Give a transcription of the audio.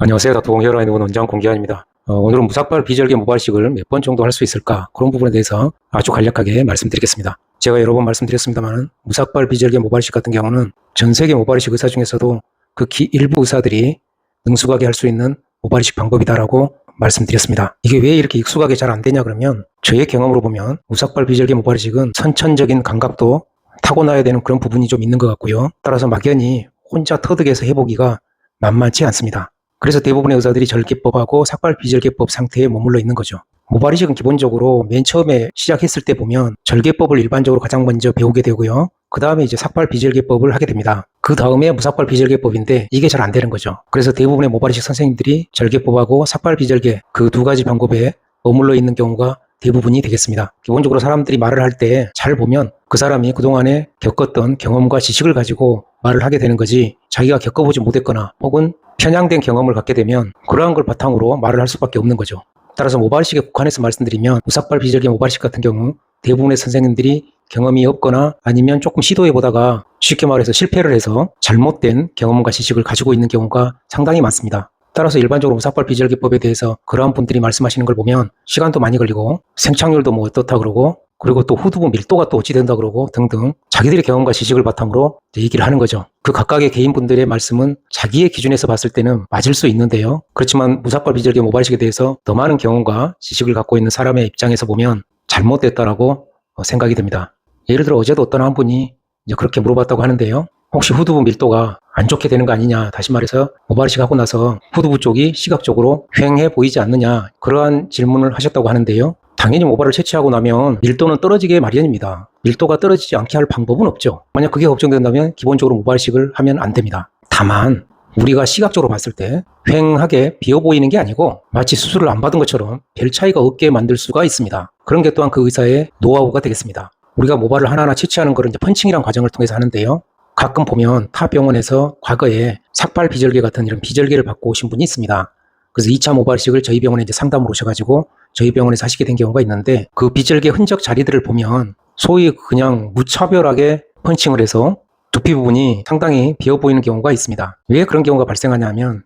안녕하세요. 닥터공 혈관의원 원장 공기환입니다. 오늘은 무삭발 비절개 모발식을 몇 번 정도 할 수 있을까? 그런 부분에 대해서 아주 간략하게 말씀드리겠습니다. 제가 여러 번 말씀드렸습니다만 무삭발 비절개 모발식 같은 경우는 전 세계 모발이식 의사 중에서도 극히 일부 의사들이 능숙하게 할 수 있는 모발이식 방법이다라고 말씀드렸습니다. 이게 왜 이렇게 익숙하게 잘 안 되냐 그러면 저의 경험으로 보면 무삭발 비절개 모발이식은 선천적인 감각도 타고나야 되는 그런 부분이 좀 있는 것 같고요. 따라서 막연히 혼자 터득해서 해보기가 만만치 않습니다. 그래서 대부분의 의사들이 절개법하고 삭발 비절개법 상태에 머물러 있는 거죠. 모발이식은 기본적으로 맨 처음에 시작했을 때 보면 절개법을 일반적으로 가장 먼저 배우게 되고요. 그 다음에 이제 삭발 비절개법을 하게 됩니다. 그 다음에 무삭발 비절개법인데 이게 잘 안 되는 거죠. 그래서 대부분의 모발이식 선생님들이 절개법하고 삭발 비절개 그 두 가지 방법에 머물러 있는 경우가 대부분이 되겠습니다. 기본적으로 사람들이 말을 할 때 잘 보면 그 사람이 그동안에 겪었던 경험과 지식을 가지고 말을 하게 되는 거지 자기가 겪어보지 못했거나 혹은 편향된 경험을 갖게 되면 그러한 걸 바탕으로 말을 할 수밖에 없는 거죠. 따라서 모발이식에 국한해서 말씀드리면 무삭발 비절개 모발이식 같은 경우 대부분의 선생님들이 경험이 없거나 아니면 조금 시도해보다가 쉽게 말해서 실패를 해서 잘못된 경험과 지식을 가지고 있는 경우가 상당히 많습니다. 따라서 일반적으로 무삭발 비절개법에 대해서 그러한 분들이 말씀하시는 걸 보면 시간도 많이 걸리고 생착률도 뭐 어떻다 그러고 그리고 또 후두부 밀도가 또 어찌 된다 그러고 등등 자기들의 경험과 지식을 바탕으로 얘기를 하는 거죠. 그 각각의 개인분들의 말씀은 자기의 기준에서 봤을 때는 맞을 수 있는데요. 그렇지만 무삭발 비절개 모발이식에 대해서 더 많은 경험과 지식을 갖고 있는 사람의 입장에서 보면 잘못됐다라고 생각이 듭니다. 예를 들어 어제도 어떤 한 분이 이제 그렇게 물어봤다고 하는데요. 혹시 후두부 밀도가 안 좋게 되는 거 아니냐, 다시 말해서 모발이식 하고 나서 후두부 쪽이 시각적으로 휑해 보이지 않느냐, 그러한 질문을 하셨다고 하는데요. 당연히 모발을 채취하고 나면 밀도는 떨어지게 마련입니다. 밀도가 떨어지지 않게 할 방법은 없죠. 만약 그게 걱정된다면 기본적으로 모발이식을 하면 안 됩니다. 다만 우리가 시각적으로 봤을 때 휑하게 비어 보이는 게 아니고 마치 수술을 안 받은 것처럼 별 차이가 없게 만들 수가 있습니다. 그런 게 또한 그 의사의 노하우가 되겠습니다. 우리가 모발을 하나하나 채취하는 걸 이제 펀칭이라는 과정을 통해서 하는데요. 가끔 보면 타 병원에서 과거에 삭발 비절개 같은 이런 비절개를 받고 오신 분이 있습니다. 그래서 2차 모발이식을 저희 병원에 이제 상담으로 오셔가지고 저희 병원에서 하시게 된 경우가 있는데 그 비절개 흔적 자리들을 보면 소위 그냥 무차별하게 펀칭을 해서 두피 부분이 상당히 비어 보이는 경우가 있습니다. 왜 그런 경우가 발생하냐면